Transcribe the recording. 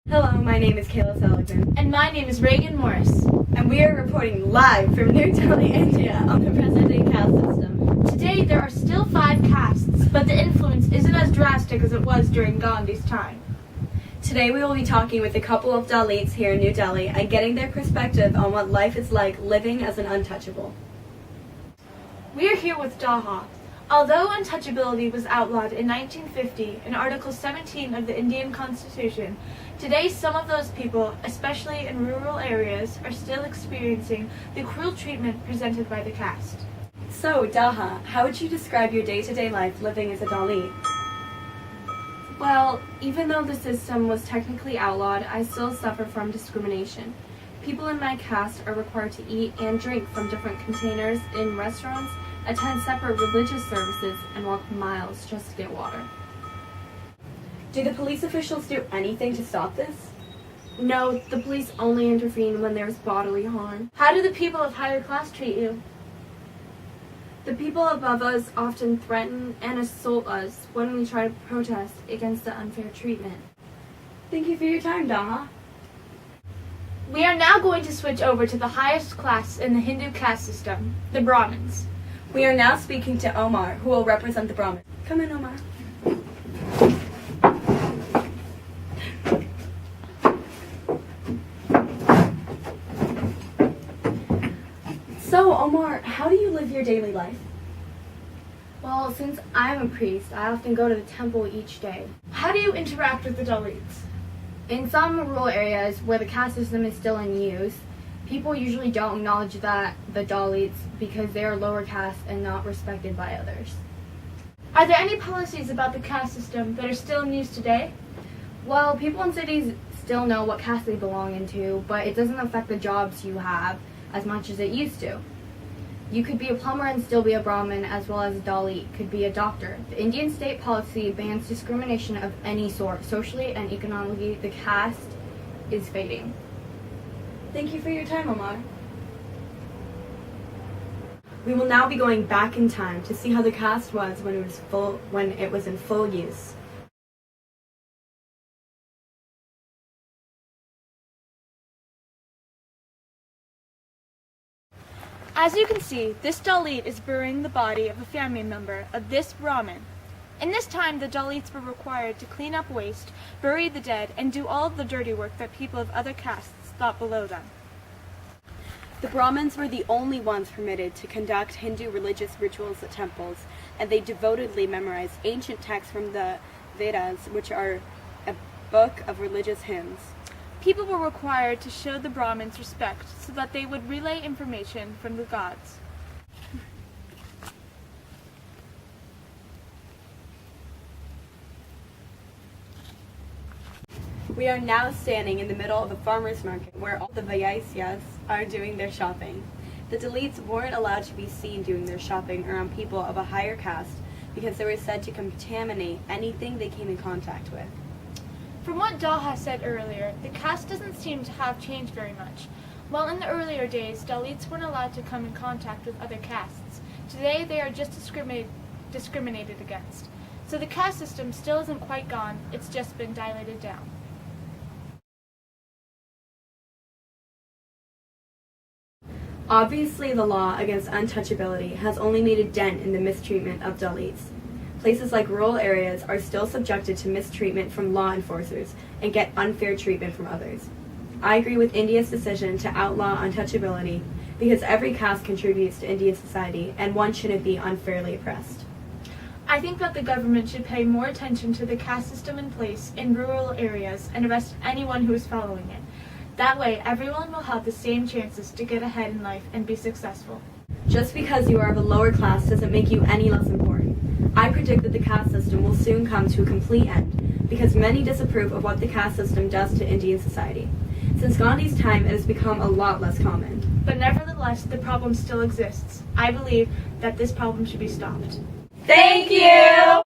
Hello, my name is Kayla Seligman. And my name is Reagan Morris. And we are reporting live from New Delhi, India on the present-day caste system. Today there are still 5 castes, but the influence isn't as drastic as it was during Gandhi's time. Today we will be talking with a couple of Dalits here in New Delhi and getting their perspective on what life is like living as an untouchable. We are here with Daha. Although untouchability was outlawed in 1950 in Article 17 of the Indian Constitution, today some of those people, especially in rural areas, are still experiencing the cruel treatment presented by the caste. So, Daha, how would you describe your day-to-day life living as a Dalit? Well, even though the system was technically outlawed, I still suffer from discrimination. People in my caste are required to eat and drink from different containers in restaurants, attend separate religious services, and walk miles just to get water. Do the police officials do anything to stop this? No, the police only intervene when there's bodily harm. How do the people of higher class treat you? The people above us often threaten and assault us when we try to protest against the unfair treatment. Thank you for your time, Daha. We are now going to switch over to the highest class in the Hindu caste system, the Brahmins. We are now speaking to Omar, who will represent the Brahmins. Come in, Omar. So, Omar, how do you live your daily life? Well, since I'm a priest, I often go to the temple each day. How do you interact with the Dalits? In some rural areas where the caste system is still in use, people usually don't acknowledge the Dalits because they are lower caste and not respected by others. Are there any policies about the caste system that are still in use today? Well, people in cities still know what caste they belong into, but it doesn't affect the jobs you have as much as it used to. You could be a plumber and still be a Brahmin, as well as a Dalit could be a doctor. The Indian state policy bans discrimination of any sort. Socially and economically, the caste is fading. Thank you for your time, Omar. We will now be going back in time to see how the caste was when it was in full use. As you can see, this Dalit is burying the body of a family member of this Brahmin. In this time, the Dalits were required to clean up waste, bury the dead, and do all of the dirty work that people of other castes thought below them. The Brahmins were the only ones permitted to conduct Hindu religious rituals at temples, and they devotedly memorized ancient texts from the Vedas, which are a book of religious hymns. People were required to show the Brahmins respect so that they would relay information from the gods. We are now standing in the middle of a farmer's market where all the Vaisyas are doing their shopping. The Dalits weren't allowed to be seen doing their shopping around people of a higher caste because they were said to contaminate anything they came in contact with. From what Daha said earlier, the caste doesn't seem to have changed very much. While in the earlier days, Dalits weren't allowed to come in contact with other castes, today they are just discriminated against. So the caste system still isn't quite gone, it's just been dilated down. Obviously, the law against untouchability has only made a dent in the mistreatment of Dalits. Places like rural areas are still subjected to mistreatment from law enforcers and get unfair treatment from others. I agree with India's decision to outlaw untouchability because every caste contributes to Indian society and one shouldn't be unfairly oppressed. I think that the government should pay more attention to the caste system in place in rural areas and arrest anyone who is following it. That way, everyone will have the same chances to get ahead in life and be successful. Just because you are of a lower class doesn't make you any less important. I predict that the caste system will soon come to a complete end because many disapprove of what the caste system does to Indian society. Since Gandhi's time, it has become a lot less common. But nevertheless, the problem still exists. I believe that this problem should be stopped. Thank you!